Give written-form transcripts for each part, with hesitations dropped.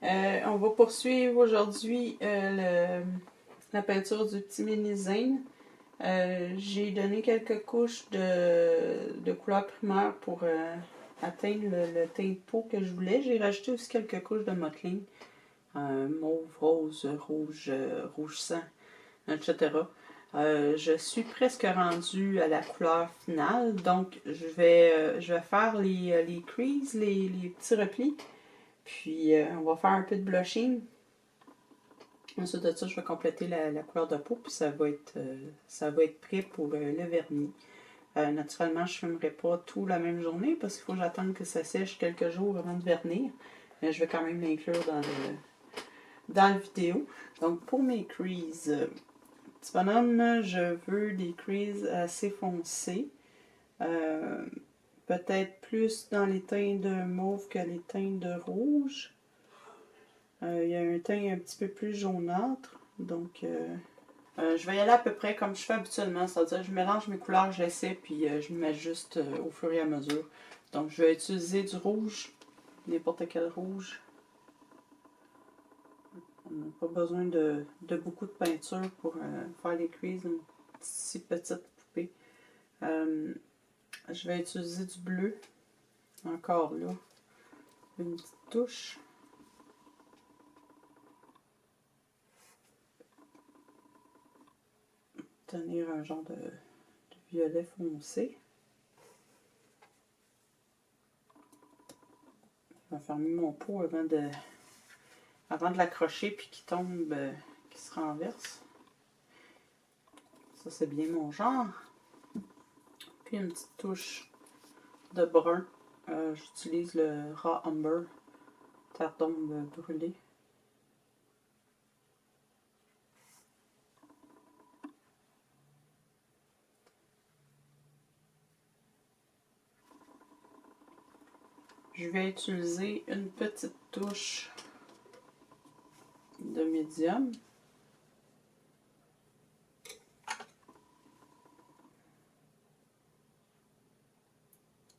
On va poursuivre aujourd'hui la peinture du petit mini-zine. J'ai donné quelques couches de couleur primaire pour atteindre le teint de peau que je voulais. J'ai rajouté aussi quelques couches de mottling. Mauve, rose, rouge, rouge sang, etc. Je suis presque rendue à la couleur finale, donc je vais faire les creases, les petits replis. Puis on va faire un peu de blushing. Ensuite de ça, je vais compléter la couleur de peau, puis ça va être prêt pour le vernis. Naturellement, je ne filmerai pas tout la même journée parce qu'il faut que j'attende que ça sèche quelques jours avant de vernir. Mais je vais quand même l'inclure dans la vidéo. Donc pour mes creases, petit bonhomme, je veux des creases assez foncées. Peut-être plus dans les teints de mauve que les teints de rouge. Il y a un teint un petit peu plus jaunâtre. Donc, je vais y aller à peu près comme je fais habituellement. C'est-à-dire, je mélange mes couleurs, j'essaie, puis je m'ajuste au fur et à mesure. Donc, je vais utiliser du rouge, n'importe quel rouge. On n'a pas besoin de beaucoup de peinture pour faire les creases d'une si petite poupée. Je vais utiliser du bleu. Encore là, une petite touche. Tenir un genre de violet foncé. Je vais fermer mon pot avant de l'accrocher puis qu'il tombe, qu'il se renverse. Ça, c'est bien mon genre. Puis une petite touche de brun. J'utilise le Raw Umber, terre d'ombre brûlée. Je vais utiliser une petite touche de médium.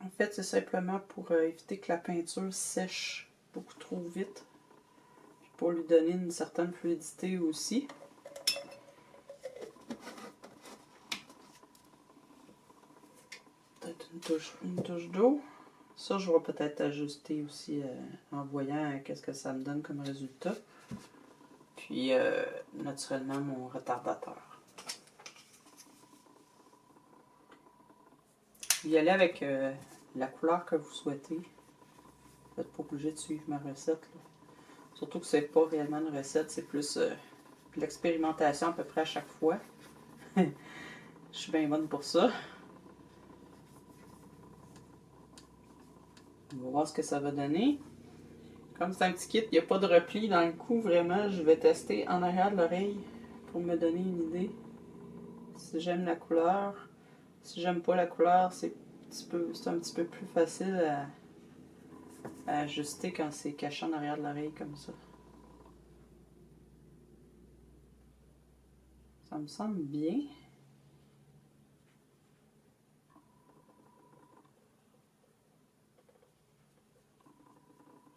En fait, c'est simplement pour éviter que la peinture sèche beaucoup trop vite. Puis pour lui donner une certaine fluidité aussi. Peut-être une touche d'eau. Ça, je vais peut-être ajuster aussi en voyant qu'est-ce que ça me donne comme résultat. Puis, naturellement, mon retardateur. Y aller avec la couleur que vous souhaitez. Vous n'êtes pas obligé de suivre ma recette. Là. Surtout que c'est pas réellement une recette, c'est plus de l'expérimentation à peu près à chaque fois. Je suis bien bonne pour ça. On va voir ce que ça va donner. Comme c'est un petit kit, il n'y a pas de repli dans le cou, vraiment, je vais tester en arrière de l'oreille pour me donner une idée. Si j'aime la couleur, si j'aime pas la couleur, c'est un petit peu plus facile à ajuster quand c'est caché en arrière de l'oreille comme ça. Ça me semble bien.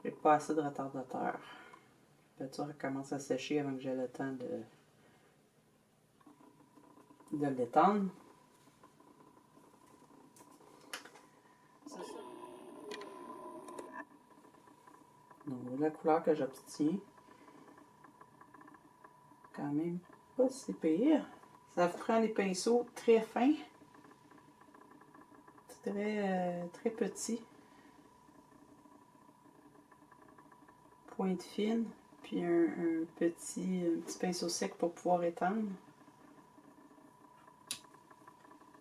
J'ai pas assez de retardateur. La peinture commence à sécher avant que j'aie le temps de l'étendre. Donc, la couleur que j'obtiens, quand même pas si pire. Ça vous prend des pinceaux très fins, très petits, pointe fine, puis un petit pinceau sec pour pouvoir étendre.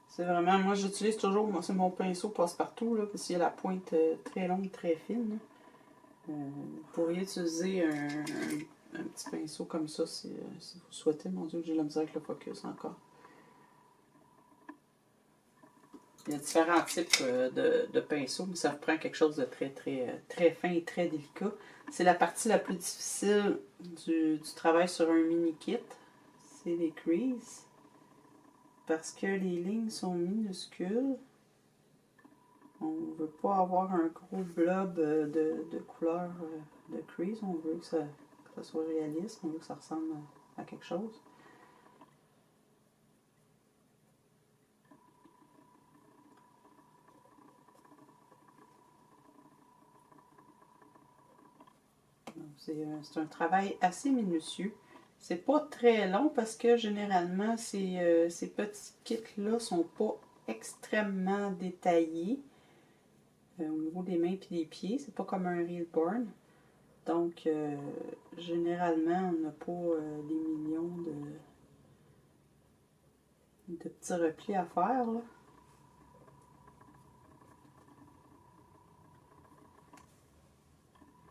C'est vraiment, moi j'utilise toujours, c'est mon pinceau passe-partout, là, parce qu'il y a la pointe très longue, très fine. Vous pourriez utiliser un petit pinceau comme ça si vous souhaitez. Mon Dieu, j'ai la misère avec le focus encore. Il y a différents types de pinceaux, mais ça reprend quelque chose de très fin et très délicat. C'est la partie la plus difficile du travail sur un mini kit. C'est les creases. Parce que les lignes sont minuscules. On ne veut pas avoir un gros blob de couleur de crease. On veut que ça soit réaliste. On veut que ça ressemble à quelque chose. C'est un travail assez minutieux. C'est pas très long parce que généralement ces petits kits-là sont pas extrêmement détaillés au niveau des mains et des pieds. C'est pas comme un Reelborn. Donc généralement on n'a pas des millions de petits replis à faire. Là.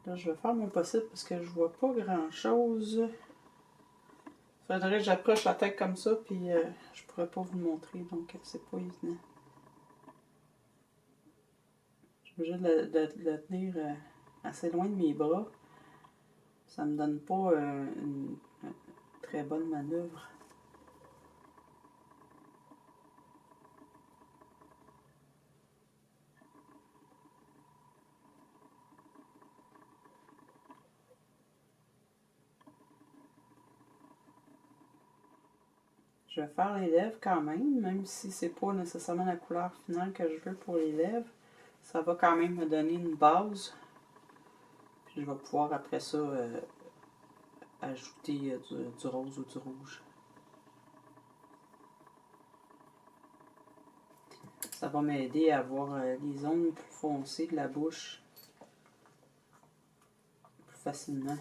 Là, je vais faire mon possible parce que je vois pas grand chose. Faudrait que j'approche la tête comme ça, puis je pourrais pas vous le montrer, donc c'est pas évident. Je suis obligée de le tenir assez loin de mes bras. Ça me donne pas une très bonne manœuvre. Je vais faire les lèvres quand même si c'est pas nécessairement la couleur finale que je veux pour les lèvres. Ça va quand même me donner une base. Puis je vais pouvoir après ça ajouter du rose ou du rouge. Ça va m'aider à avoir les zones plus foncées de la bouche plus facilement.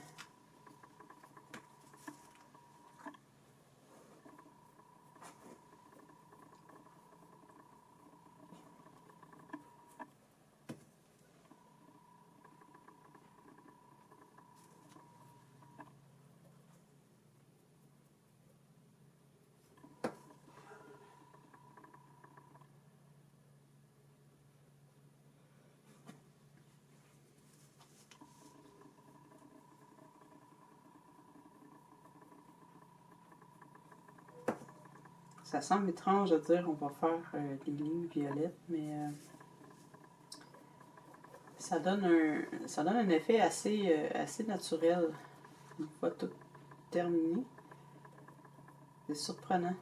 Ça semble étrange de dire on va faire des lignes violettes, mais ça donne un effet assez naturel une fois tout terminé. C'est surprenant.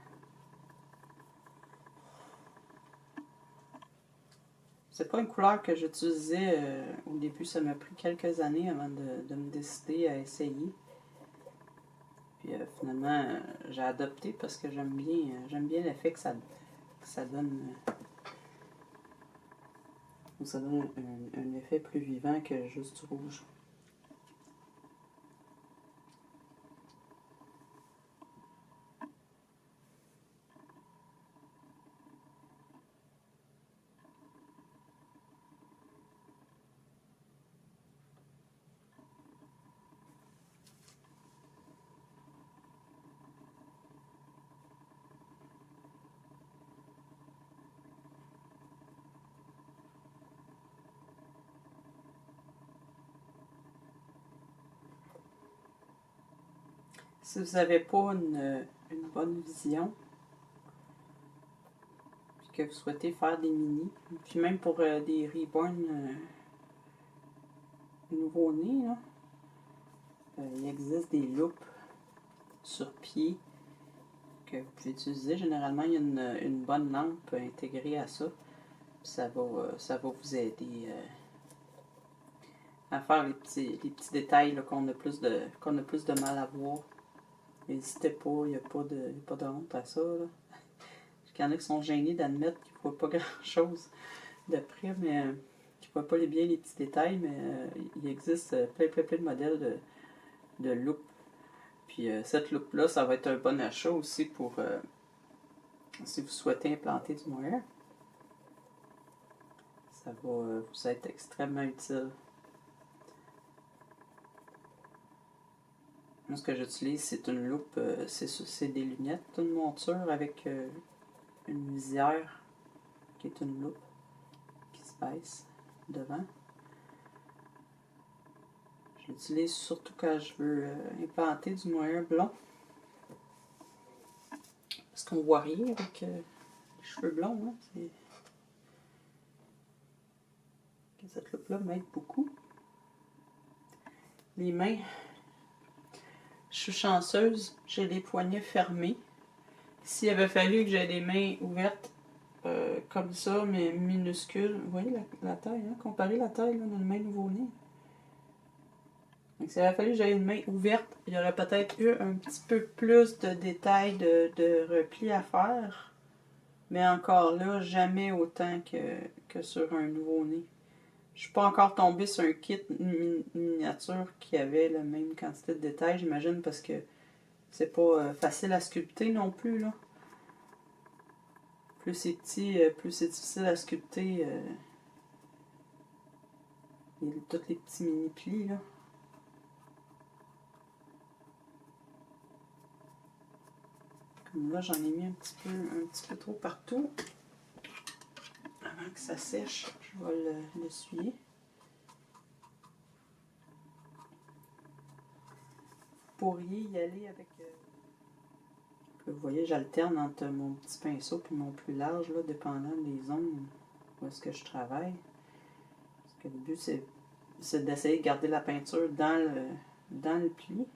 C'est pas une couleur que j'utilisais au début, ça m'a pris quelques années avant de me décider à essayer. Puis finalement, j'ai adopté parce que j'aime bien l'effet que ça donne. Ça donne un effet plus vivant que juste du rouge. Si vous n'avez pas une bonne vision, puis que vous souhaitez faire des mini, puis même pour des reborn nouveau-nés, il existe des loupes sur pied que vous pouvez utiliser. Généralement, il y a une bonne lampe intégrée à ça. Puis ça va vous aider à faire les petits détails qu'on a plus de mal à voir. N'hésitez pas, il n'y a pas de honte à ça. Là. Il y en a qui sont gênés d'admettre qu'ils ne voient pas grand-chose de près, mais qui ne voient pas bien les petits détails, mais il existe plein de modèles de loupe. Puis cette loupe-là, ça va être un bon achat aussi pour si vous souhaitez implanter du mohair. Ça va vous être extrêmement utile. Moi, ce que j'utilise, c'est une loupe, c'est des lunettes, une monture avec une visière qui est une loupe qui se baisse devant. Je l'utilise surtout quand je veux implanter du mohair blond. Parce qu'on voit rien avec les cheveux blonds. Hein? Cette loupe-là m'aide beaucoup. Les mains, je suis chanceuse, j'ai les poignets fermés. S'il avait fallu que j'aie les mains ouvertes comme ça, mais minuscules, vous voyez la taille, hein? Comparez la taille là, dans le main nouveau-né. Donc, s'il avait fallu que j'aie une main ouverte, il y aurait peut-être eu un petit peu plus de détails de repli à faire. Mais encore là, jamais autant que sur un nouveau-né. Je suis pas encore tombée sur un kit miniature qui avait la même quantité de détails, j'imagine, parce que c'est pas facile à sculpter non plus, là. Plus c'est petit, plus c'est difficile à sculpter. Il y a tous les petits mini-plis, là. Comme là, j'en ai mis un petit peu trop partout. Avant que ça sèche, je vais l'essuyer. Vous pourriez y aller avec... Vous voyez, j'alterne entre mon petit pinceau et mon plus large, là, dépendant des zones où est-ce que je travaille. Parce que le but, c'est d'essayer de garder la peinture dans le pli.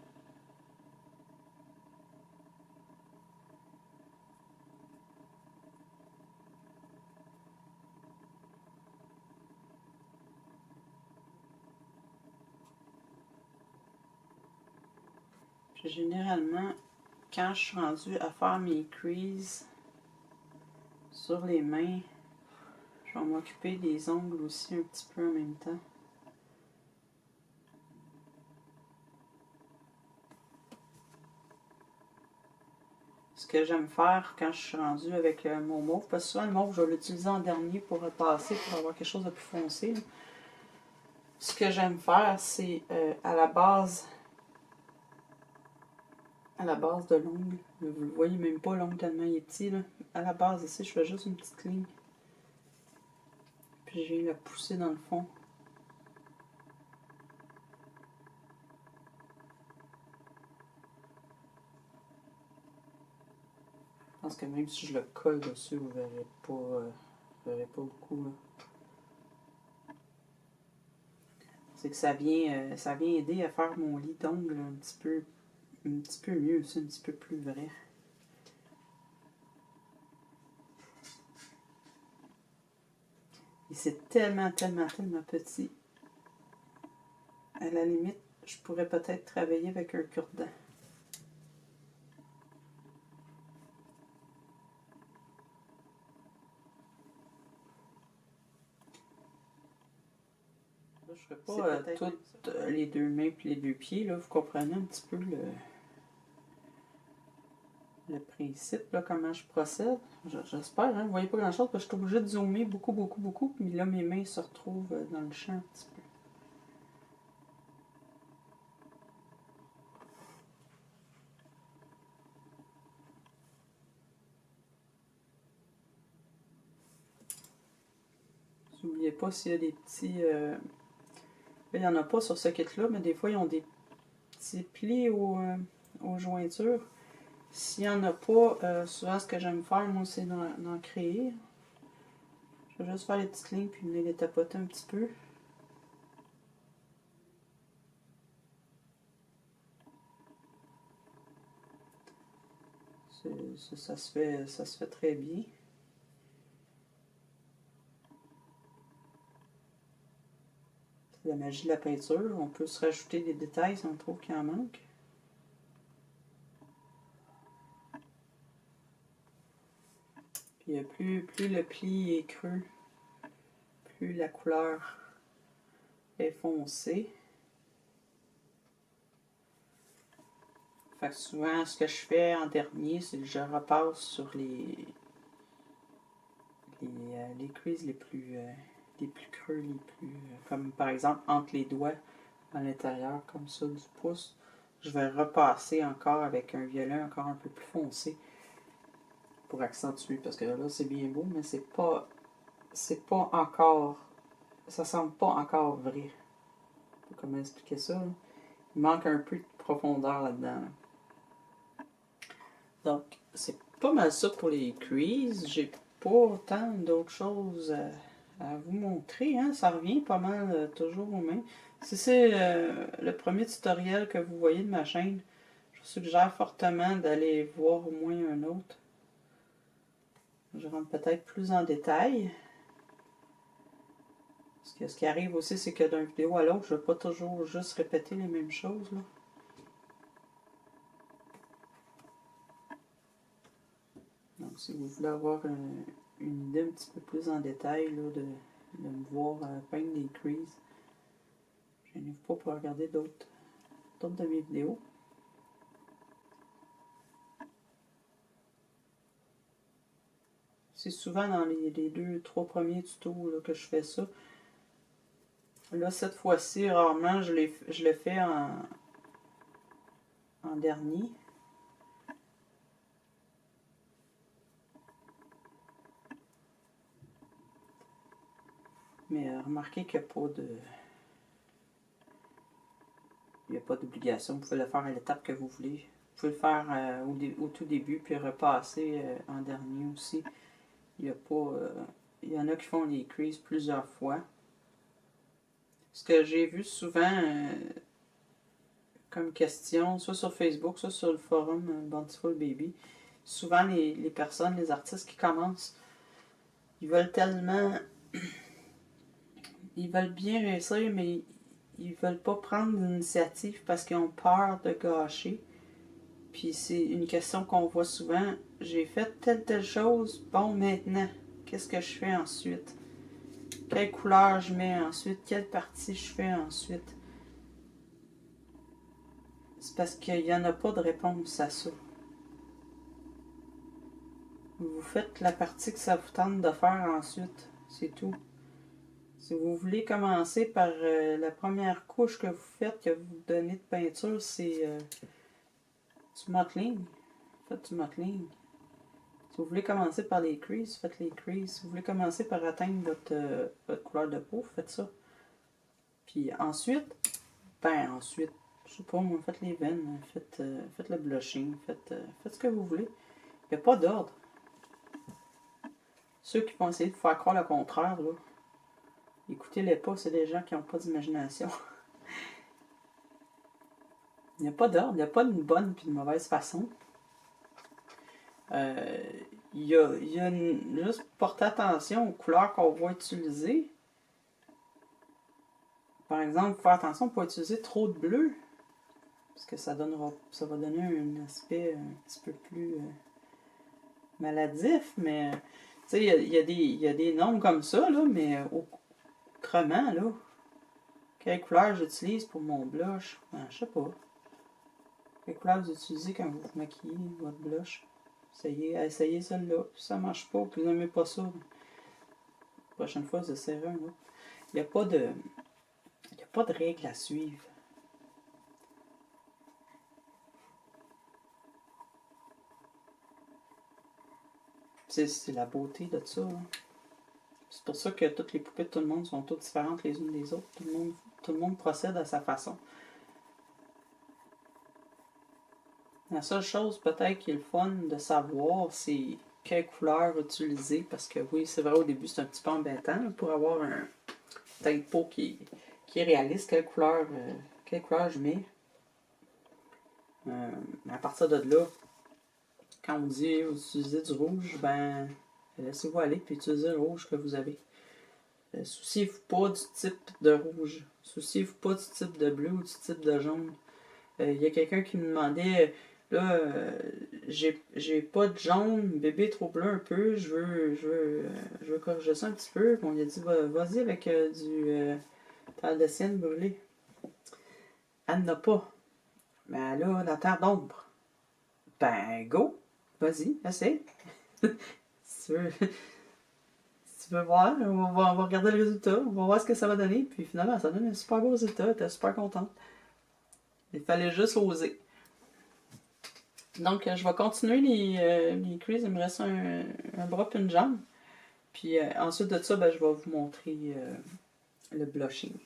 Puis généralement, quand je suis rendue à faire mes creases sur les mains, je vais m'occuper des ongles aussi un petit peu en même temps. Ce que j'aime faire quand je suis rendue avec mon mauve, parce que souvent le mauve, je vais l'utiliser en dernier pour repasser, pour avoir quelque chose de plus foncé. Là. Ce que j'aime faire, c'est à la base de l'ongle. Vous le voyez même pas, l'ongle tellement il est petit. Là. À la base ici, je fais juste une petite ligne. Puis je viens la pousser dans le fond. Je pense que même si je le colle dessus, vous verrez pas beaucoup. Là. C'est que ça vient aider à faire mon lit d'ongles un petit peu mieux aussi, un petit peu plus vrai. Et c'est tellement petit. À la limite, je pourrais peut-être travailler avec un cure-dent. Là, je ne ferai pas toutes les deux mains et les deux pieds. Là, vous comprenez un petit peu le principe, là, comment je procède. J'espère, hein, vous voyez pas grand-chose parce que je suis obligée de zoomer beaucoup. Mais là, mes mains se retrouvent dans le champ un petit peu. N'oubliez pas s'il y a des petits... il n'y en a pas sur ce kit-là, mais des fois, ils ont des petits plis aux jointures. S'il n'y en a pas, souvent ce que j'aime faire, moi, c'est d'en créer. Je vais juste faire les petites lignes puis venir les tapoter un petit peu. Ça se fait très bien. C'est la magie de la peinture. On peut se rajouter des détails si on trouve qu'il en manque. Puis plus le pli est creux, plus la couleur est foncée. Fait que souvent, ce que je fais en dernier, c'est que je repasse sur les creases les plus creux, comme par exemple entre les doigts à l'intérieur, comme ça, du pouce. Je vais repasser encore avec un violet encore un peu plus foncé pour accentuer, parce que là, c'est bien beau, mais c'est pas encore, ça semble pas encore vrai. Comment expliquer ça? Là? Il manque un peu de profondeur là-dedans. Là. Donc, c'est pas mal ça pour les creases. J'ai pas tant d'autres choses à vous montrer. Hein? Ça revient pas mal toujours au même. Si c'est le premier tutoriel que vous voyez de ma chaîne, je vous suggère fortement d'aller voir au moins un autre. Je rentre peut-être plus en détail. Parce que ce qui arrive aussi, c'est que d'une vidéo à l'autre, je ne veux pas toujours juste répéter les mêmes choses. Là. Donc, si vous voulez avoir une idée un petit peu plus en détail là, de me voir peindre des creases, je n'ai pas pour regarder d'autres de mes vidéos. C'est souvent dans les 2-3 premiers tutos là, que je fais ça. Là, cette fois-ci, rarement, je le fais en dernier. Mais remarquez qu'il n'y a pas de... Il n'y a pas d'obligation. Vous pouvez le faire à l'étape que vous voulez. Vous pouvez le faire au tout début, puis repasser en dernier aussi. Il y a pas... il y en a qui font les creases plusieurs fois. Ce que j'ai vu souvent comme question, soit sur Facebook, soit sur le forum Bountiful Baby, souvent les personnes, les artistes qui commencent, ils veulent tellement... Ils veulent bien réussir, mais ils veulent pas prendre l'initiative parce qu'ils ont peur de gâcher. Puis c'est une question qu'on voit souvent. J'ai fait telle chose, bon maintenant, qu'est-ce que je fais ensuite? Quelle couleur je mets ensuite? Quelle partie je fais ensuite? C'est parce qu'il n'y en a pas de réponse à ça. Vous faites la partie que ça vous tente de faire ensuite. C'est tout. Si vous voulez commencer par la première couche que vous faites, que vous donnez de peinture, c'est du mottling. Faites du mottling. Si vous voulez commencer par les creases, faites les creases. Si vous voulez commencer par atteindre votre couleur de peau, faites ça. Puis ensuite, je sais pas, moi, faites les veines, faites le blushing, faites ce que vous voulez. Il n'y a pas d'ordre. Ceux qui vont essayer de vous faire croire le contraire, là, écoutez-les pas, c'est des gens qui n'ont pas d'imagination. Il n'y a pas d'ordre, il n'y a pas une bonne et une mauvaise façon. Il y a juste porter attention aux couleurs qu'on va utiliser. Par exemple, faire attention pour ne pas utiliser trop de bleu. Parce que ça va donner un aspect un petit peu plus maladif. Mais tu sais, il y a des noms comme ça, là, mais autrement, là. Quelle couleur j'utilise pour mon blush? Ben, je sais pas. Quelle couleur vous utilisez quand vous maquillez votre blush? Essayez celle-là. Si ça marche pas, puis vous n'aimez pas ça, la prochaine fois, vous essayerez un autre. Il n'y a pas de règles à suivre. C'est la beauté de ça. Hein. C'est pour ça que toutes les poupées de tout le monde sont toutes différentes les unes des autres. Tout le monde procède à sa façon. La seule chose peut-être qui est le fun de savoir, c'est quelle couleur utiliser. Parce que oui, c'est vrai, au début, c'est un petit peu embêtant pour avoir un teint de peau qui est réaliste. Quelle couleur je mets. À partir de là, quand on dit utiliser du rouge, ben laissez-vous aller puis utilisez le rouge que vous avez. Souciez-vous pas du type de rouge. Souciez-vous pas du type de bleu ou du type de jaune. Il y a quelqu'un qui me demandait là, j'ai pas de jaune, bébé trop bleu un peu, je veux corriger ça un petit peu. Bon, il a dit vas-y avec du terre de sienne brûlée. Elle n'a pas. Mais elle a la terre d'ombre. Ben go! Vas-y, essaie. Si tu veux voir, on va regarder le résultat, on va voir ce que ça va donner, puis finalement, ça donne un super beau résultat, t'es super contente. Il fallait juste oser. Donc, je vais continuer les creases, il me reste un bras et une jambe. Puis ensuite de ça, ben, je vais vous montrer le blushing.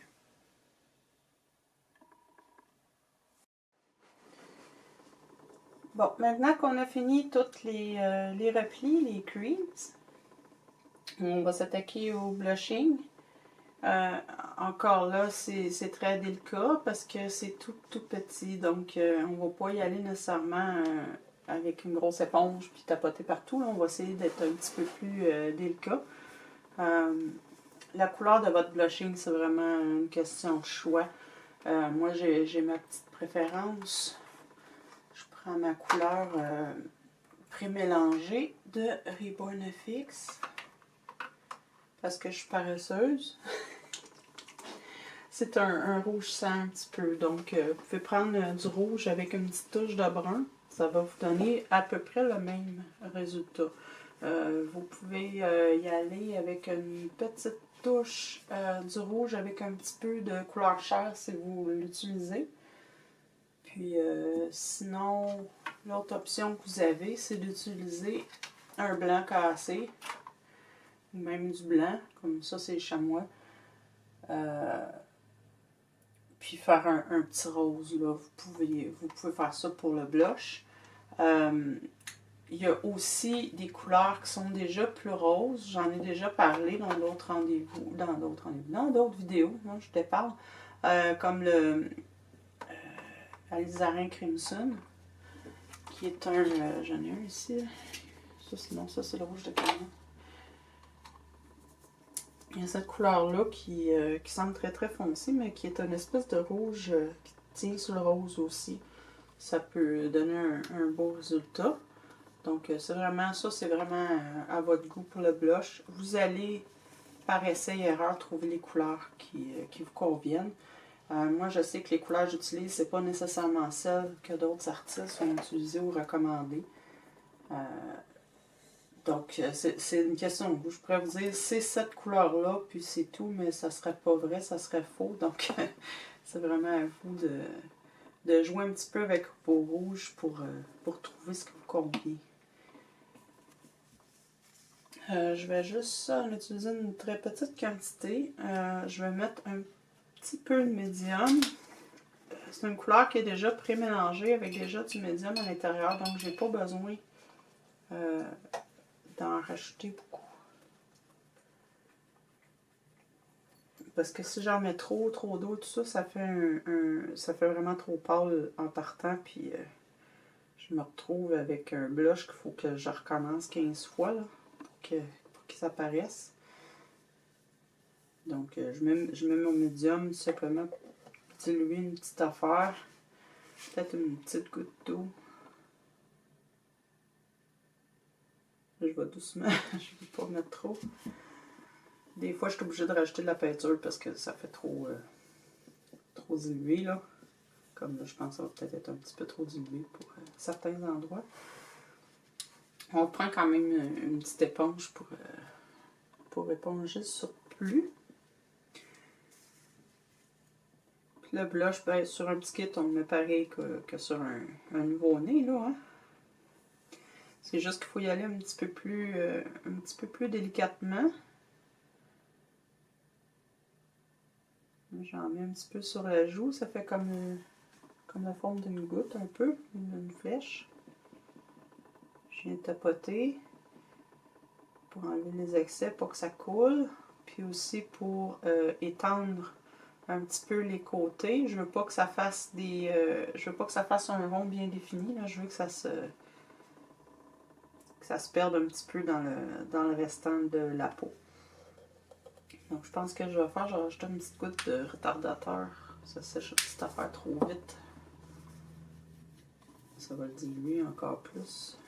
Bon, maintenant qu'on a fini toutes les replis, les creases, On va s'attaquer au blushing. Encore là, c'est très délicat parce que c'est tout petit. Donc, on va pas y aller nécessairement avec une grosse éponge puis tapoter partout. Là. On va essayer d'être un petit peu plus délicat. La couleur de votre blushing, c'est vraiment une question de choix. Moi, j'ai ma petite préférence. Je prends ma couleur pré-mélangée de Reborn FX parce que je suis paresseuse. C'est un rouge sang un petit peu. Donc, vous pouvez prendre du rouge avec une petite touche de brun. Ça va vous donner à peu près le même résultat. Vous pouvez y aller avec une petite touche du rouge avec un petit peu de couleur chair si vous l'utilisez. Puis sinon, l'autre option que vous avez, c'est d'utiliser un blanc cassé ou même du blanc, comme ça c'est le chamois. Puis faire un petit rose, là. Vous pouvez faire ça pour le blush. Il y a aussi des couleurs qui sont déjà plus roses. J'en ai déjà parlé dans d'autres rendez-vous, dans d'autres vidéos, hein, je te parle. Comme le Alizarin Crimson, qui est un... j'en ai un ici. Ça, sinon, ça, c'est le rouge de canon. Il y a cette couleur-là qui semble très très foncée, mais qui est une espèce de rouge qui tient sur le rose aussi. Ça peut donner un beau résultat. Donc, c'est vraiment à votre goût pour le blush. Vous allez, par essai et erreur, trouver les couleurs qui vous conviennent. Moi, je sais que les couleurs que j'utilise, c'est pas nécessairement celles que d'autres artistes ont utilisées ou recommandées. Donc, c'est une question de goût. Je pourrais vous dire, c'est cette couleur-là, puis c'est tout, mais ça serait pas vrai, ça serait faux. Donc, c'est vraiment à vous de jouer un petit peu avec vos rouges pour trouver ce qui vous convient. Je vais juste en utiliser une très petite quantité. Je vais mettre un petit peu de médium. C'est une couleur qui est déjà pré-mélangée avec déjà du médium à l'intérieur, donc j'ai pas besoin d'en rajouter beaucoup. Parce que si j'en mets trop d'eau, tout ça, ça fait vraiment trop pâle en partant, puis je me retrouve avec un blush qu'il faut que je recommence 15 fois là, pour que ça apparaisse. Donc, je mets mon médium simplement pour diluer une petite affaire. Peut-être une petite goutte d'eau. Je vais doucement, je ne vais pas mettre trop. Des fois, je suis obligée de rajouter de la peinture parce que ça fait trop dilué, là. Comme là, je pense que ça va peut-être être un petit peu trop dilué pour certains endroits. On prend quand même une petite éponge pour éponger le surplus. Puis le blush, ben, sur un petit kit, on le met pareil que sur un nouveau-né, là, hein. C'est juste qu'il faut y aller un petit peu plus délicatement. J'en mets un petit peu sur la joue, ça fait comme la forme d'une goutte un peu, une flèche. Je viens tapoter pour enlever les excès, pour que ça coule. Puis aussi pour étendre un petit peu les côtés. Je veux pas que ça fasse je veux pas que ça fasse un rond bien défini. Là. Je veux que ça se perde un petit peu dans le restant de la peau. Donc je pense que je vais rajouter une petite goutte de retardateur. Ça sèche une petite affaire trop vite. Ça va le diluer encore plus.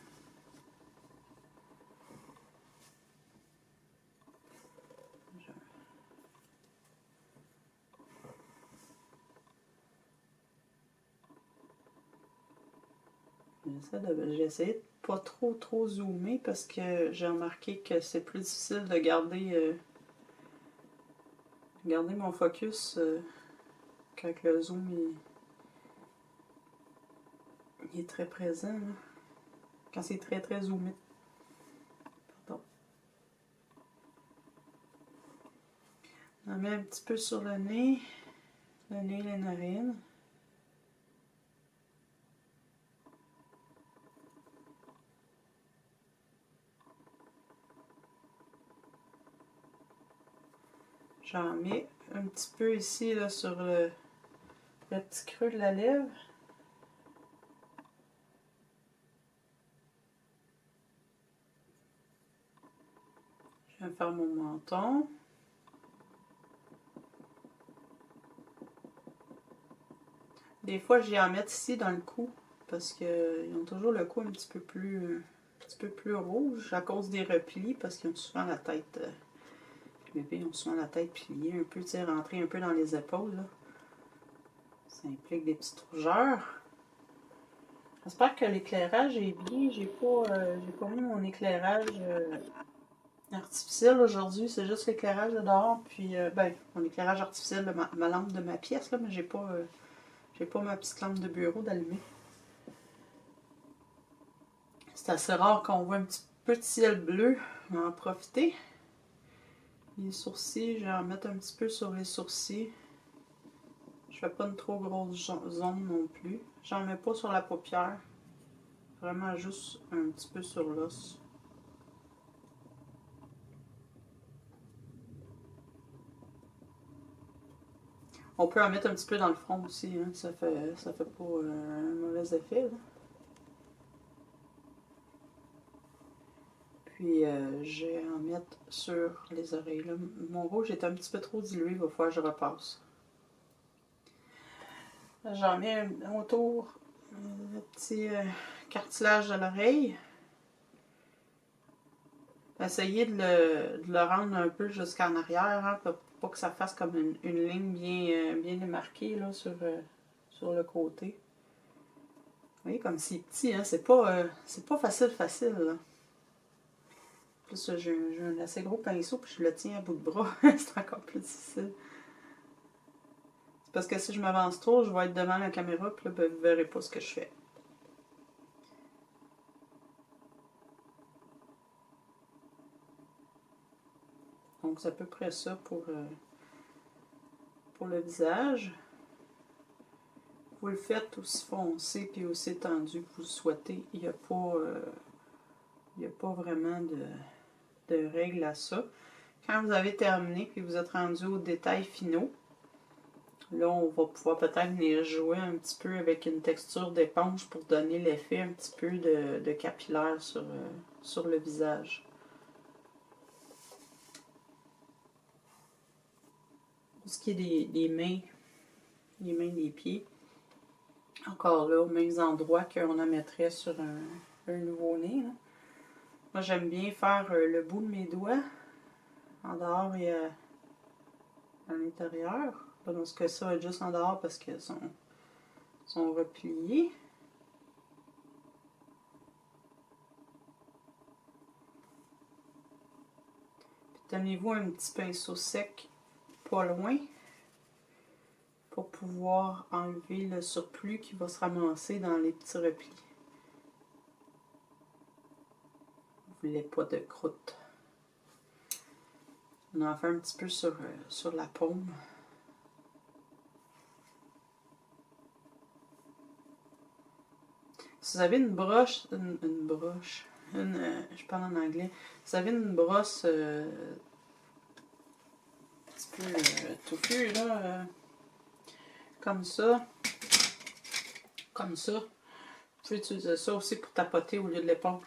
J'ai essayé de pas trop zoomer parce que j'ai remarqué que c'est plus difficile de garder mon focus quand le zoom il est très présent. Là. Quand c'est très zoomé. Pardon. On en met un petit peu sur le nez, les narines. J'en mets un petit peu ici là, sur le petit creux de la lèvre. Je vais faire mon menton. Des fois, j'y en mets ici dans le cou parce qu'ils ont toujours le cou un petit peu plus rouge à cause des replis parce qu'ils ont souvent la tête. Les bébés ont souvent la tête pliée un peu, tu sais, rentrée un peu dans les épaules. Là. Ça implique des petites rougeurs. J'espère que l'éclairage est bien. J'ai pas mis mon éclairage artificiel aujourd'hui. C'est juste l'éclairage de dehors. Puis, ben, mon éclairage artificiel de ma lampe de ma pièce, là, mais j'ai pas ma petite lampe de bureau d'allumer. C'est assez rare qu'on voit un petit peu de ciel bleu. On va en profiter. Les sourcils, je vais en mettre un petit peu sur les sourcils. Je fais pas une trop grosse zone non plus. J'en mets pas sur la paupière. Vraiment juste un petit peu sur l'os. On peut en mettre un petit peu dans le front aussi. Hein. Ça fait pas un mauvais effet. Là. Puis je vais en mettre sur les oreilles. Là. Mon rouge est un petit peu trop dilué. Il va falloir que je repasse. J'en mets autour le petit cartilage de l'oreille. Essayez de le rendre un peu jusqu'en arrière, hein, pour pas que ça fasse comme une ligne bien démarquée là, sur le côté. Vous voyez, comme c'est petit, hein, c'est pas facile. Là. Plus j'ai un assez gros pinceau, puis je le tiens à bout de bras. C'est encore plus difficile. C'est parce que si je m'avance trop, je vais être devant la caméra, puis là, ben, vous verrez pas ce que je fais. Donc, c'est à peu près ça pour le visage. Vous le faites aussi foncé puis aussi tendu que vous le souhaitez. Il n'y a pas vraiment de règle à ça. Quand vous avez terminé puis vous êtes rendu aux détails finaux, là, on va pouvoir peut-être venir jouer un petit peu avec une texture d'éponge pour donner l'effet un petit peu de capillaire sur le visage. Pour ce qui est des mains, des pieds, encore là, aux mêmes endroits qu'on en mettrait sur un nouveau-né. Moi, j'aime bien faire le bout de mes doigts, en dehors et à l'intérieur. Dans ce cas, ça va être juste en dehors parce qu'elles sont repliées. Tenez-vous un petit pinceau sec pas loin pour pouvoir enlever le surplus qui va se ramasser dans les petits replis. Vous voulez pas de croûte. On en fait un petit peu sur la paume. Si vous avez une broche, je parle en anglais, si vous avez une brosse un petit peu touffue, là, comme ça, vous pouvez utiliser ça aussi pour tapoter au lieu de l'éponge.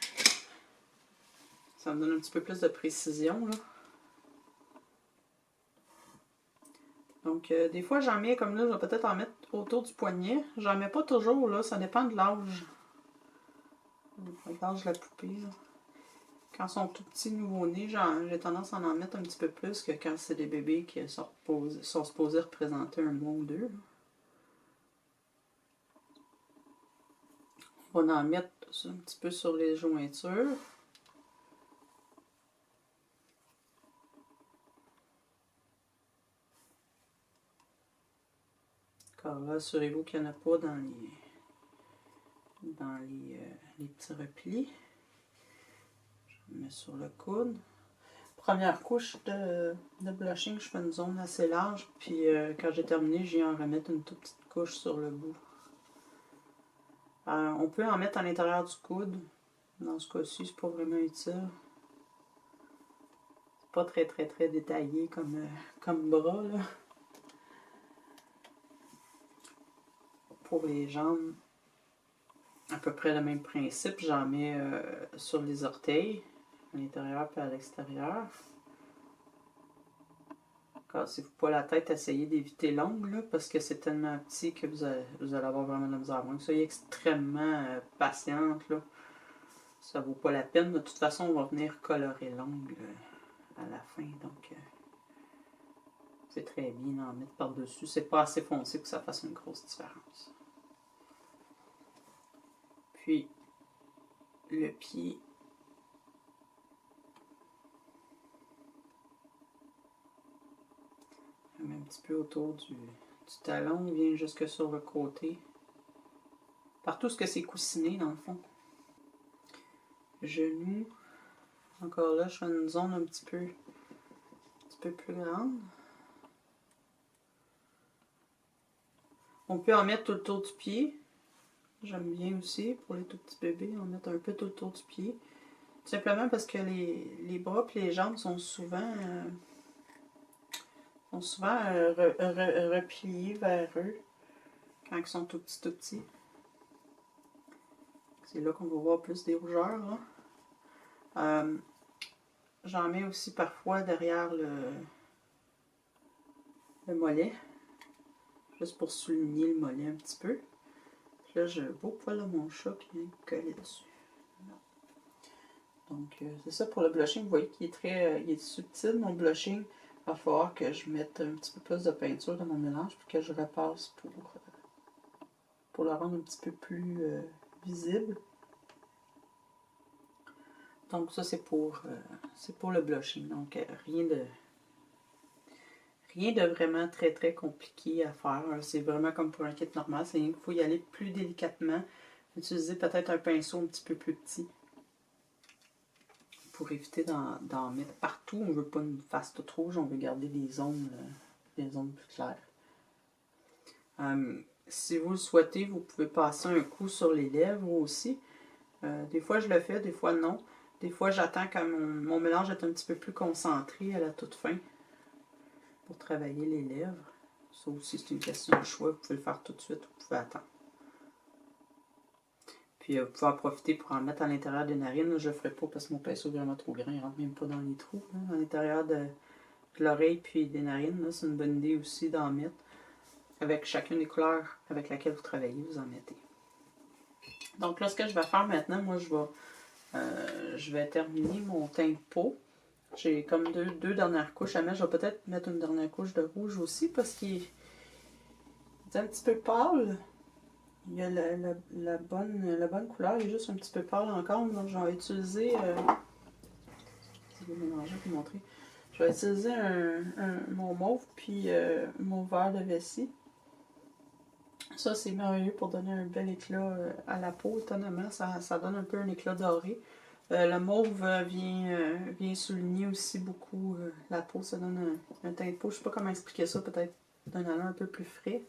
Ça me donne un petit peu plus de précision, là. Donc, des fois, j'en mets comme là, je vais peut-être en mettre autour du poignet. J'en mets pas toujours, là, ça dépend de l'âge. L'âge de la poupée, là. Quand ils sont tout petits, nouveau-nés, j'ai tendance à en mettre un petit peu plus que quand c'est des bébés qui sont supposés représenter un mois ou deux. Là. On va en mettre un petit peu sur les jointures. Car là, assurez-vous qu'il n'y en a pas dans les petits replis. Je mets sur le coude. Première couche de blushing, je fais une zone assez large. Puis quand j'ai terminé, j'y en remettre une toute petite couche sur le bout. On peut en mettre à l'intérieur du coude. Dans ce cas-ci, c'est pas vraiment utile. pas très détaillé comme bras, là. Pour les jambes, à peu près le même principe. J'en mets sur les orteils, à l'intérieur et à l'extérieur. Cassez-vous pas la tête, essayez d'éviter l'ongle, là, parce que c'est tellement petit que vous allez avoir vraiment de la misère. À moins que soyez extrêmement patiente, là. Ça vaut pas la peine. De toute façon, on va venir colorer l'ongle à la fin. Donc, c'est très bien d'en mettre par-dessus. C'est pas assez foncé pour que ça fasse une grosse différence. Puis, le pied. On met un petit peu autour du talon. Il vient jusque sur le côté. Partout ce que c'est coussiné, dans le fond. Genou. Encore là, je fais une zone un petit peu plus grande. On peut en mettre tout le tour du pied. J'aime bien aussi, pour les tout petits bébés, en mettre un peu tout le tour du pied. Tout simplement parce que les bras et les jambes sont souvent repliés vers eux quand ils sont tout petits. C'est là qu'on va voir plus des rougeurs. J'en mets aussi parfois derrière le mollet, juste pour souligner le mollet un petit peu. Puis là, j'ai un beau poil à mon chat qui vient coller dessus. Donc, c'est ça pour le blushing. Vous voyez qu'il est il est subtil, mon blushing. Il va falloir que je mette un petit peu plus de peinture dans mon mélange puis que je repasse pour le rendre un petit peu plus visible. Donc, ça, c'est pour le blushing. Donc, rien de vraiment très compliqué à faire. C'est vraiment comme pour un kit normal. C'est qu'il faut y aller plus délicatement. Utiliser peut-être un pinceau un petit peu plus petit pour éviter d'en mettre partout. On ne veut pas une face toute rouge, on veut garder des zones plus claires. Si vous le souhaitez, vous pouvez passer un coup sur les lèvres aussi. Des fois, je le fais, des fois non. Des fois, j'attends que mon mélange est un petit peu plus concentré à la toute fin pour travailler les lèvres. Ça aussi, c'est une question de choix. Vous pouvez le faire tout de suite ou vous pouvez attendre. Puis, vous pouvez en profiter pour en mettre à l'intérieur des narines. Je ne le ferai pas parce que mon pinceau est vraiment trop grand. Il ne rentre même pas dans les trous. À l'intérieur de l'oreille puis des narines, c'est une bonne idée aussi d'en mettre. Avec chacune des couleurs avec laquelle vous travaillez, vous en mettez. Donc là, ce que je vais faire maintenant, moi, je vais terminer mon teint de peau. J'ai comme deux dernières couches à mettre. Je vais peut-être mettre une dernière couche de rouge aussi parce qu'il est un petit peu pâle. Il y a la bonne couleur, il est juste un petit peu pâle encore. Donc je vais utiliser... je vais mélanger pour montrer. Je vais utiliser mon mauve puis mon vert de vessie. Ça, c'est merveilleux pour donner un bel éclat à la peau, étonnamment. Ça donne un peu un éclat doré. Le mauve vient souligner aussi beaucoup la peau. Ça donne un teint de peau. Je ne sais pas comment expliquer ça, peut-être d'un allant un peu plus frais.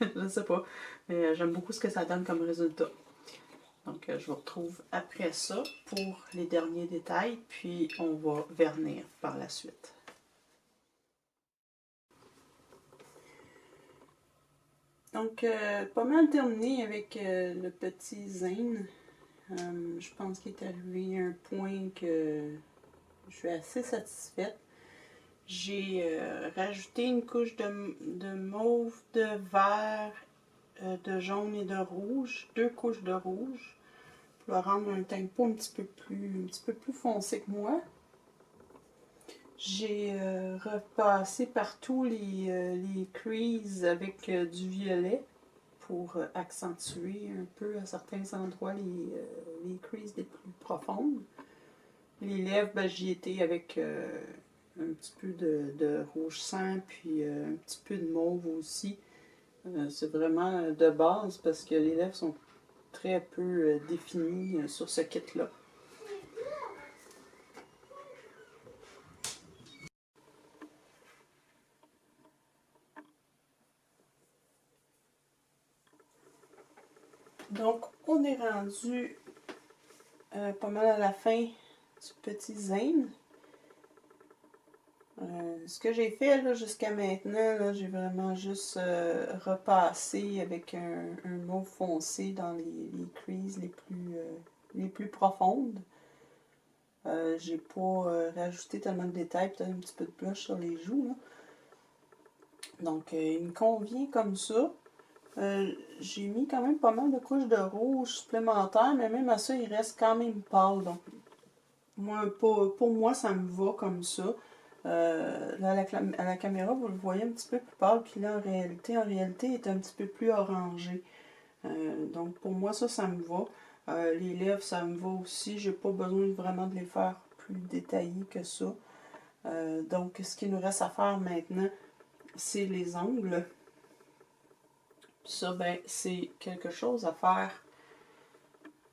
Je ne sais pas. Mais j'aime beaucoup ce que ça donne comme résultat. Donc, je vous retrouve après ça pour les derniers détails. Puis, on va vernir par la suite. Donc, pas mal terminé avec le petit Zane. Je pense qu'il est arrivé à un point que je suis assez satisfaite. J'ai rajouté une couche de mauve, de vert, de jaune et de rouge. 2 couches de rouge pour le rendre un teint de peau un petit peu plus foncé que moi. J'ai repassé partout les creases avec du violet pour accentuer un peu à certains endroits les creases les plus profondes. Les lèvres, ben, j'y étais avec un petit peu de rouge sang, puis un petit peu de mauve aussi. C'est vraiment de base parce que les lèvres sont très peu définies sur ce kit-là. Donc, on est rendu pas mal à la fin du petit Zane. Ce que j'ai fait là jusqu'à maintenant, j'ai vraiment juste repassé avec un mauve foncé dans les creases les plus profondes. J'ai pas rajouté tellement de détails, peut-être un petit peu de blush sur les joues. Là. Donc, il me convient comme ça. J'ai mis quand même pas mal de couches de rouge supplémentaires, mais même à ça, il reste quand même pâle. Donc, moi, pour moi, ça me va comme ça. Là, à la caméra, vous le voyez un petit peu plus pâle, puis là, en réalité, il est un petit peu plus orangé. Donc, pour moi, ça me va. Les lèvres, ça me va aussi. J'ai pas besoin vraiment de les faire plus détaillées que ça. Donc, ce qu'il nous reste à faire maintenant, c'est les ongles. Ça, ben, c'est quelque chose à faire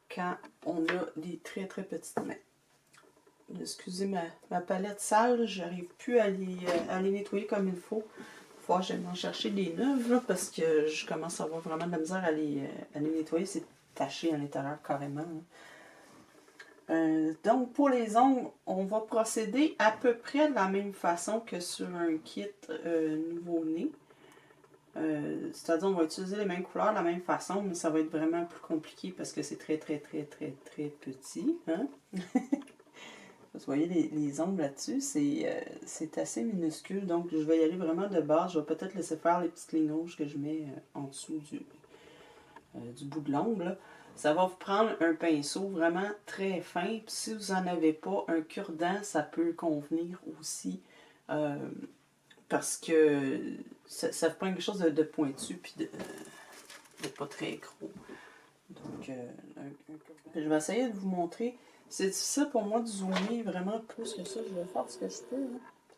quand on a des très très petites mains. Excusez ma palette sale, j'arrive plus à les nettoyer comme il faut. Faut que j'aille m'en chercher des neuves là, parce que je commence à avoir vraiment de la misère à les nettoyer. C'est taché à l'intérieur carrément. Donc pour les ongles, on va procéder à peu près de la même façon que sur un kit nouveau-né. C'est-à-dire on va utiliser les mêmes couleurs de la même façon, mais ça va être vraiment plus compliqué parce que c'est très très très très très petit. Hein? Vous voyez les ongles là-dessus, c'est assez minuscule, donc je vais y aller vraiment de base. Je vais peut-être laisser faire les petites lignes rouges que je mets en dessous du bout de l'ongle. Ça va vous prendre un pinceau vraiment très fin. Puis si vous n'en avez pas, un cure-dent, ça peut convenir aussi. Parce que ça prend quelque chose de pointu puis de pas très gros. Donc, je vais essayer de vous montrer. C'est difficile pour moi de zoomer vraiment plus que ça. Je vais faire ce que je peux.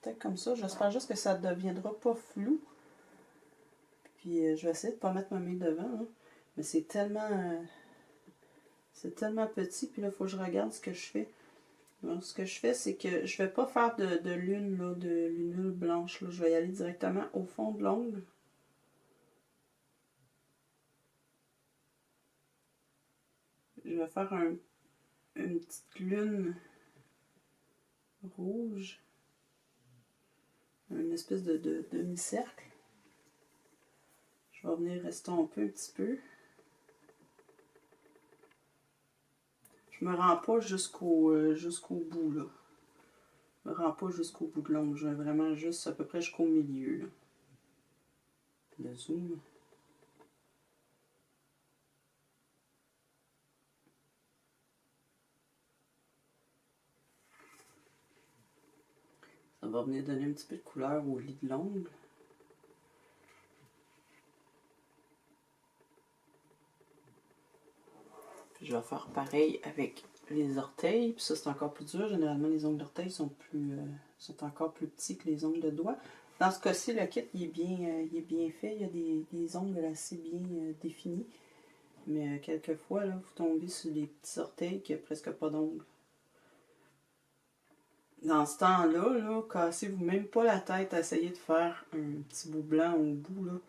Peut-être comme ça. J'espère juste que ça ne deviendra pas flou. Puis je vais essayer de ne pas mettre ma main devant. Hein. Mais c'est tellement petit. Puis là, il faut que je regarde ce que je fais. Donc, ce que je fais, c'est que je ne vais pas faire de lune, là, de lunule blanche. Là. Je vais y aller directement au fond de l'ongle. Je vais faire une petite lune rouge. Une espèce de demi-cercle. Je vais venir estomper un petit peu. Je me rends pas jusqu'au bout, là. Je me rends pas jusqu'au bout de l'ongle. Je vais vraiment juste à peu près jusqu'au milieu, là. Le zoom. Ça va venir donner un petit peu de couleur au lit de l'ongle. Puis je vais faire pareil avec les orteils. Puis ça, c'est encore plus dur. Généralement, les ongles d'orteil sont encore plus petits que les ongles de doigts. Dans ce cas-ci, le kit il est bien fait. Il y a des ongles assez bien définis. Mais quelquefois, là, vous tombez sur des petits orteils qui n'ont presque pas d'ongles. Dans ce temps-là, là, cassez-vous même pas la tête à essayer de faire un petit bout blanc au bout, là.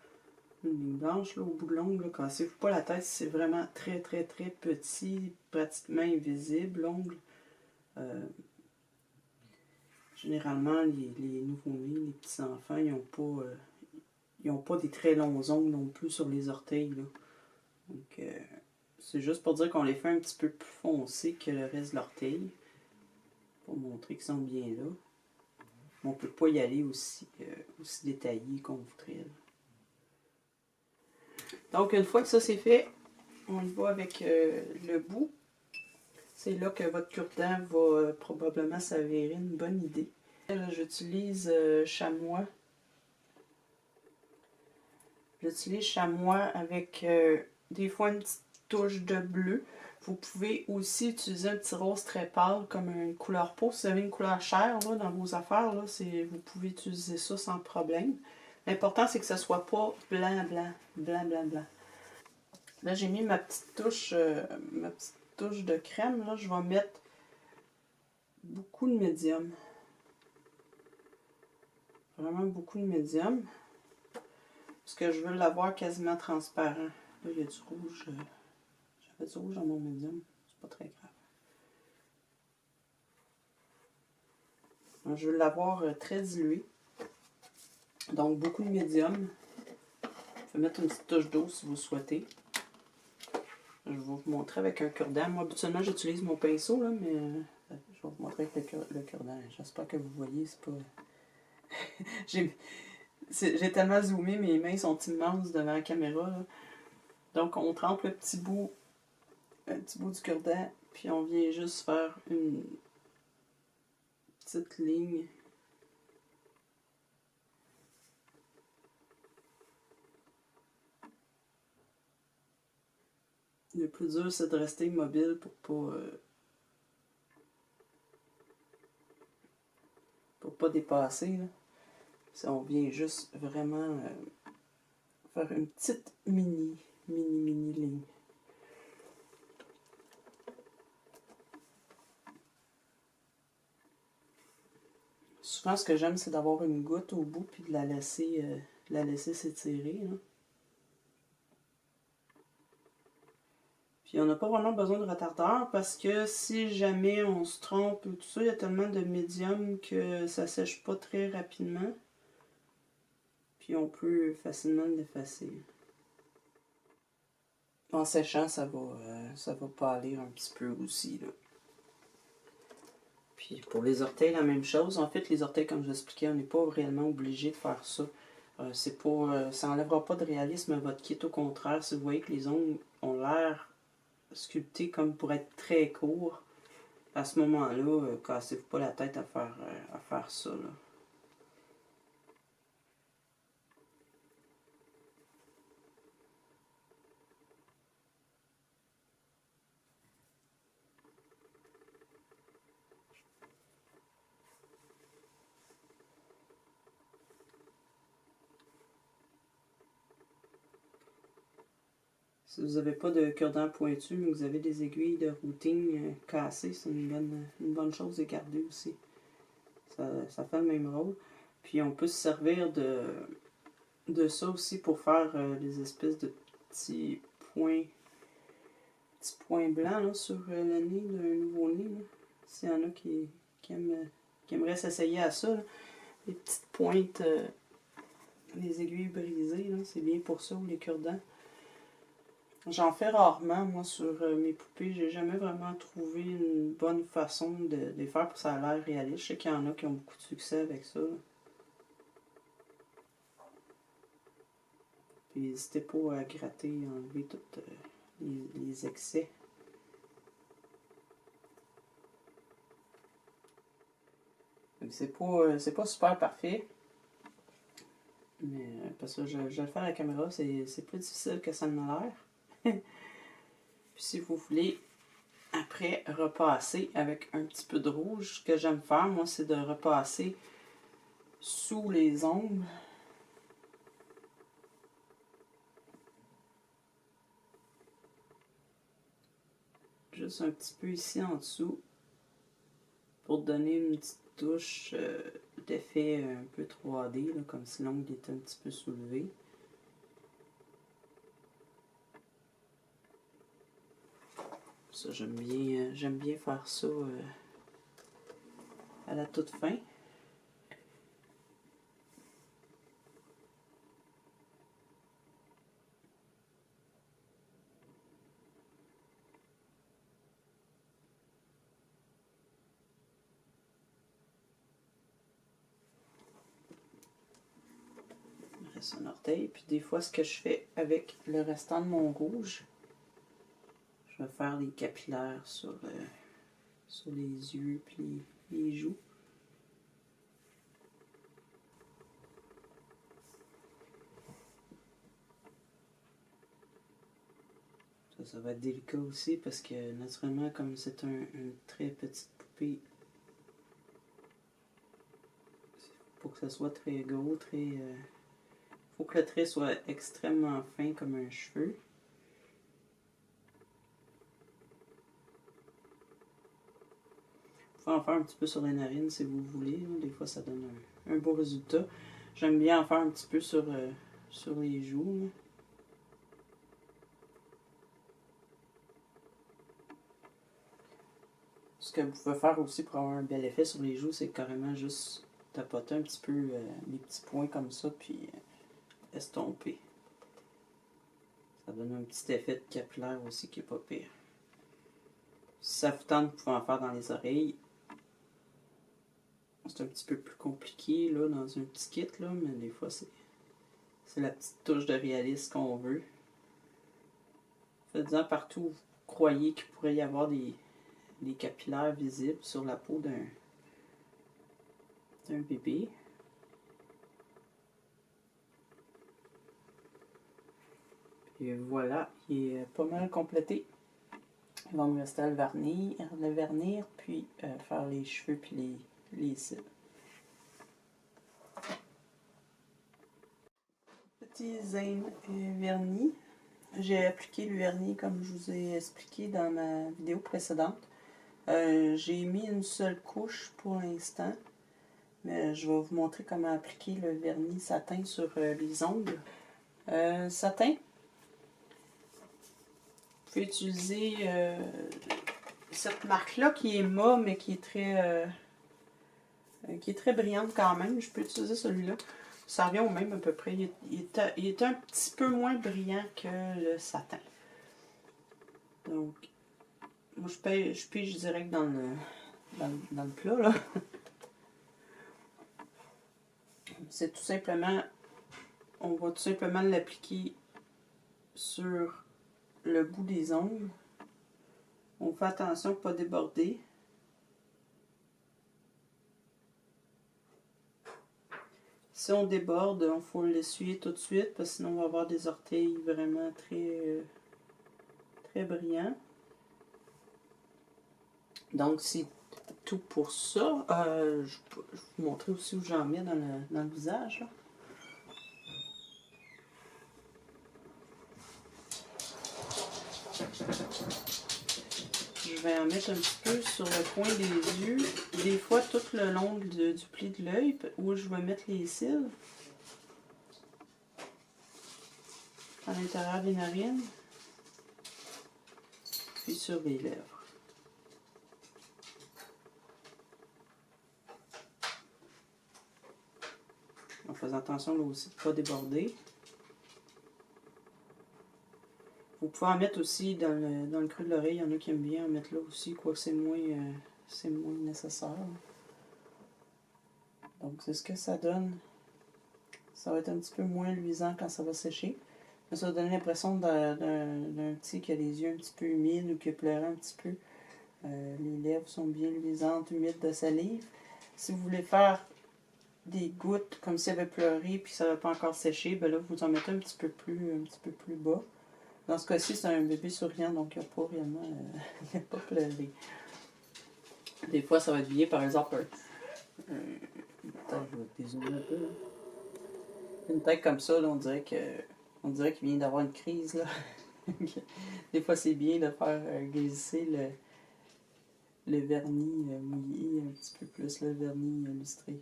Une ligne blanche là, au bout de l'ongle, cassez-vous pas la tête si c'est vraiment très très très petit, pratiquement invisible l'ongle. Généralement, les nouveau-nés, les petits-enfants, ils n'ont pas des très longs ongles non plus sur les orteils. Là. Donc, c'est juste pour dire qu'on les fait un petit peu plus foncés que le reste de l'orteil. Pour montrer qu'ils sont bien là. On ne peut pas y aller aussi détaillé qu'on voudrait. Là. Donc, une fois que ça c'est fait, on y va avec le bout. C'est là que votre cure-dent va probablement s'avérer une bonne idée. Là, j'utilise chamois. J'utilise chamois avec des fois une petite touche de bleu. Vous pouvez aussi utiliser un petit rose très pâle comme une couleur peau. Si vous avez une couleur chair là, dans vos affaires, là, vous pouvez utiliser ça sans problème. L'important, c'est que ça ne soit pas blanc, blanc, blanc, blanc, blanc. Là, j'ai mis ma petite touche de crème. Là, je vais mettre beaucoup de médium. Vraiment beaucoup de médium. Parce que je veux l'avoir quasiment transparent. Là, il y a du rouge. J'avais du rouge dans mon médium. C'est pas très grave. Alors, je veux l'avoir très dilué. Donc, beaucoup de médium. Je vais mettre une petite touche d'eau si vous souhaitez. Je vais vous montrer avec un cure-dent. Moi, habituellement, j'utilise mon pinceau, là, mais je vais vous montrer avec le cure-dent. J'espère que vous voyez, c'est pas... J'ai tellement zoomé, mes mains sont immenses devant la caméra, là. Donc, on trempe un petit bout du cure-dent, puis on vient juste faire une petite ligne. Le plus dur, c'est de rester immobile pour pas dépasser, là. Ça, on vient juste vraiment faire une petite mini ligne. Souvent, ce que j'aime, c'est d'avoir une goutte au bout puis de la laisser s'étirer, là. Puis on n'a pas vraiment besoin de retardeur parce que si jamais on se trompe tout ça, il y a tellement de médium que ça sèche pas très rapidement. Puis on peut facilement l'effacer. En séchant, ça va pâlir un petit peu aussi, là. Puis pour les orteils, la même chose. En fait, les orteils, comme je l'expliquais, on n'est pas réellement obligé de faire ça. Ça n'enlèvera pas de réalisme à votre kit. Au contraire, si vous voyez que les ongles ont l'air sculptés comme pour être très courts, à ce moment-là, cassez-vous pas la tête à faire ça, là. Si vous n'avez pas de cure-dent pointu, mais que vous avez des aiguilles de routing cassées, c'est une bonne chose de garder aussi. Ça fait le même rôle. Puis on peut se servir de ça aussi pour faire des espèces de petits points blancs là, sur le nez d'un nouveau-né. S'il y en a qui aimeraient s'essayer à ça, là. Les petites pointes, les aiguilles brisées, c'est bien pour ça, ou les cure-dents. J'en fais rarement, moi, sur mes poupées. J'ai jamais vraiment trouvé une bonne façon de les faire pour que ça a l'air réaliste. Je sais qu'il y en a qui ont beaucoup de succès avec ça, là. Puis n'hésitez pas à gratter et enlever tous les excès. C'est pas super parfait. Mais parce que je le fais à la caméra, c'est plus difficile que ça ne l'air. Puis si vous voulez, après, repasser avec un petit peu de rouge, ce que j'aime faire, moi, c'est de repasser sous les ongles. Juste un petit peu ici en dessous, pour donner une petite touche d'effet un peu 3D, là, comme si l'ongle était un petit peu soulevé. Ça, j'aime bien faire ça à la toute fin. Il reste un orteil. Puis des fois, ce que je fais avec le restant de mon rouge, je vais faire des capillaires sur les yeux puis les joues. Ça va être délicat aussi parce que naturellement, comme c'est une très petite poupée, pour que ça soit très gros, faut que le trait soit extrêmement fin comme un cheveu. Vous pouvez en faire un petit peu sur les narines si vous voulez. Des fois, ça donne un beau résultat. J'aime bien en faire un petit peu sur les joues, là. Ce que vous pouvez faire aussi pour avoir un bel effet sur les joues, c'est carrément juste tapoter un petit peu les petits points comme ça, puis estomper. Ça donne un petit effet de capillaire aussi qui est pas pire. Si ça vous tente, vous pouvez en faire dans les oreilles. C'est un petit peu plus compliqué là, dans un petit kit, là, mais des fois c'est la petite touche de réalisme qu'on veut. Faites-en partout où vous croyez qu'il pourrait y avoir des capillaires visibles sur la peau d'un bébé. Et voilà, il est pas mal complété. Il va me rester à le vernir puis faire les cheveux puis les cils. Petit Zane vernis. J'ai appliqué le vernis comme je vous ai expliqué dans ma vidéo précédente. J'ai mis une seule couche pour l'instant. Mais je vais vous montrer comment appliquer le vernis satin sur les ongles. Satin. Vous pouvez utiliser cette marque-là qui est mat, mais qui est très brillante quand même. Je peux utiliser celui-là. Ça revient au même à peu près. Il est un petit peu moins brillant que le satin. Donc, moi je pige direct dans le plat, là. C'est tout simplement, on va tout simplement l'appliquer sur le bout des ongles. On fait attention de ne pas déborder. Si on déborde, il faut l'essuyer tout de suite parce que sinon on va avoir des orteils vraiment très brillants. Donc c'est tout pour ça. Je vais vous montrer aussi où j'en mets dans le visage, là. Je vais en mettre un petit peu sur le coin des yeux, des fois tout le long du pli de l'œil, où je vais mettre les cils, à l'intérieur des narines, puis sur les lèvres. En faisant attention là aussi de ne pas déborder. Vous pouvez en mettre aussi dans le creux de l'oreille. Il y en a qui aiment bien en mettre là aussi, quoique c'est moins nécessaire. Donc c'est ce que ça donne. Ça va être un petit peu moins luisant quand ça va sécher. Mais ça va donner l'impression d'un petit qui a les yeux un petit peu humides ou qui a pleuré un petit peu. Les lèvres sont bien luisantes, humides de salive. Si vous voulez faire des gouttes comme si elle avait pleuré puis ça n'avait pas encore séché, ben là vous en mettez un petit peu plus bas. Dans ce cas-ci, c'est un bébé souriant, donc il n'a pas réellement il n'a pas pleuré. Des fois, ça va être lié, par exemple, attends, je vais dézoomer un peu. Là. Une tête comme ça, là, on dirait qu'il vient d'avoir une crise. Là. Des fois, c'est bien de faire glisser le vernis mouillé un petit peu plus, le vernis lustré.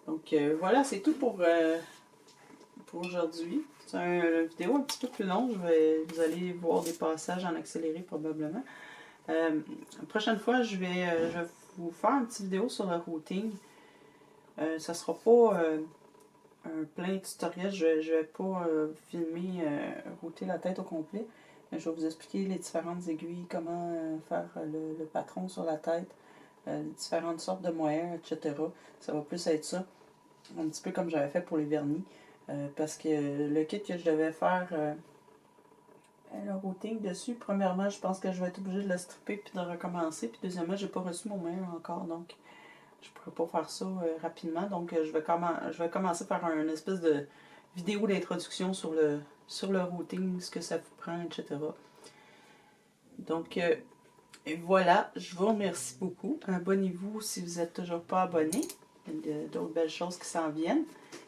Donc voilà, c'est tout pour aujourd'hui. C'est une vidéo un petit peu plus longue. Vous allez voir des passages en accéléré probablement. La prochaine fois, je vais vous faire une petite vidéo sur le routing. Ça ne sera pas un plein tutoriel. Je ne vais pas filmer, router la tête au complet. Je vais vous expliquer les différentes aiguilles, comment faire le patron sur la tête, les différentes sortes de moyens, etc. Ça va plus être ça. Un petit peu comme j'avais fait pour les vernis. Parce que le kit que je devais faire le routing dessus, premièrement, je pense que je vais être obligée de le stripper puis de recommencer. Puis deuxièmement, j'ai pas reçu mon mail encore, donc je pourrais pas faire ça rapidement. Donc je vais commencer par une espèce de vidéo d'introduction sur le routing, ce que ça vous prend, etc. Donc voilà, je vous remercie beaucoup. Abonnez-vous si vous n'êtes toujours pas abonné. Il y a d'autres belles choses qui s'en viennent.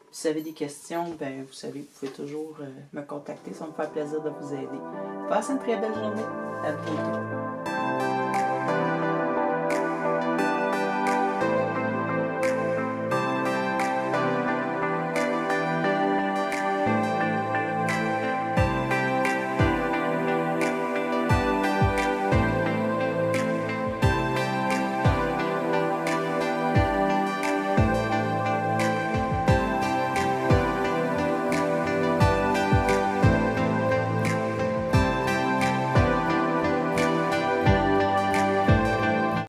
Si vous avez des questions, ben vous savez, vous pouvez toujours me contacter. Ça me fait plaisir de vous aider. Passez une très belle journée. À bientôt.